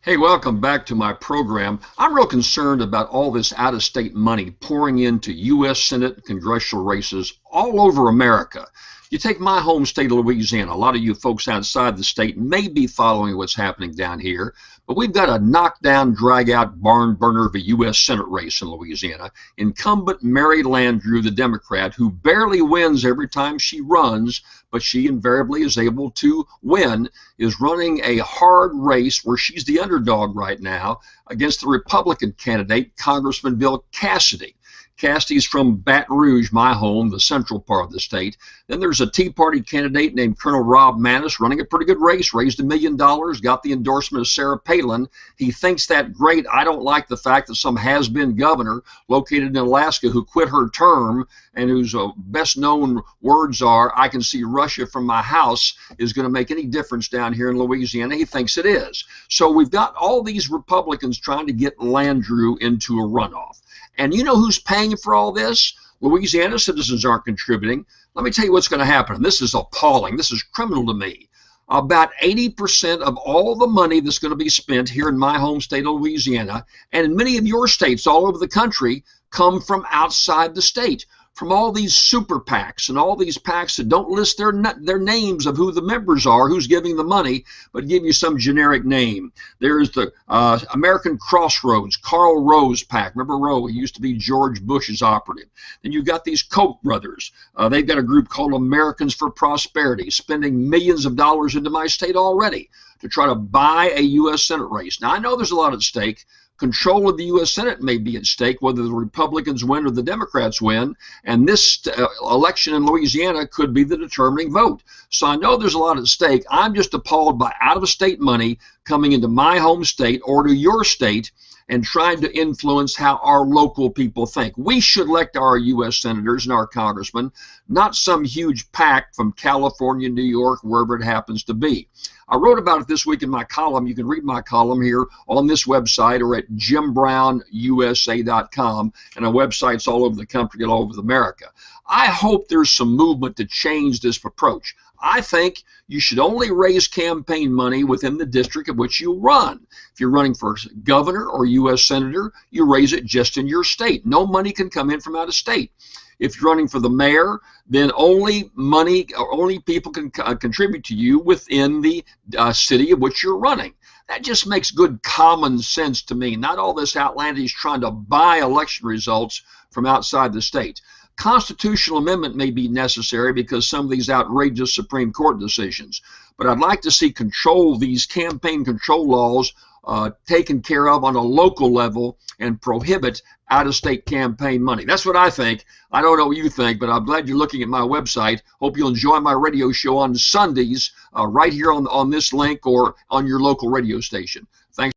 Hey, welcome back to my program. I'm real concerned about all this out-of-state money pouring into U.S. Senate and congressional races all over America. You take my home state of Louisiana. A lot of you folks outside the state may be following what's happening down here, but we've got a knockdown, drag-out barn burner of a U.S. Senate race in Louisiana. Incumbent Mary Landrieu, the Democrat, who barely wins every time she runs, but she invariably is able to win, is running a hard race where she's the underdog right now against the Republican candidate, Congressman Bill Cassidy. Cassidy's from Baton Rouge, my home, the central part of the state. Then there's a Tea Party candidate named Colonel Rob Maness running a pretty good race, raised $1 million, got the endorsement of Sarah Palin. He thinks that great. I don't like the fact that some has-been governor located in Alaska who quit her term and whose best known words are, "I can see Russia from my house," is going to make any difference down here in Louisiana. He thinks it is. So we've got all these Republicans trying to get Landrieu into a runoff. And you know who's paying for all this? Louisiana citizens aren't contributing. Let me tell you what's going to happen. And this is appalling. This is criminal to me. About 80% of all the money that's going to be spent here in my home state of Louisiana, and in many of your states all over the country, come from outside the state, from all these super PACs and all these PACs that don't list their names of who the members are, who's giving the money, but give you some generic name. There's the American Crossroads, Karl Rove's PAC. Remember Rove? He used to be George Bush's operative. Then you've got these Koch brothers. They've got a group called Americans for Prosperity, spending millions of dollars into my state already to try to buy a U.S. Senate race. Now, I know there's a lot at stake. Control of the U.S. Senate may be at stake, whether the Republicans win or the Democrats win, and this election in Louisiana could be the determining vote. So I know there's a lot at stake. I'm just appalled by out-of-state money coming into my home state or to your state and trying to influence how our local people think. We should elect our U.S. senators and our congressmen, not some huge PAC from California, New York, wherever it happens to be. I wrote about it this week in my column. You can read my column here on this website or at JimBrownUSA.com, and our websites all over the country and all over America. I hope there's some movement to change this approach. I think you should only raise campaign money within the district in which you run. If you're running for governor or U.S. senator, you raise it just in your state. No money can come in from out of state. If you're running for the mayor, then only people can contribute to you within the city of which you're running. That just makes good common sense to me. Not all this outlandish trying to buy election results from outside the state. Constitutional amendment may be necessary because some of these outrageous Supreme Court decisions, but I'd like to see these campaign control laws taken care of on a local level and prohibit out-of-state campaign money. That's what I think. I don't know what you think, but I'm glad you're looking at my website. Hope you'll enjoy my radio show on Sundays right here on this link or on your local radio station. Thanks.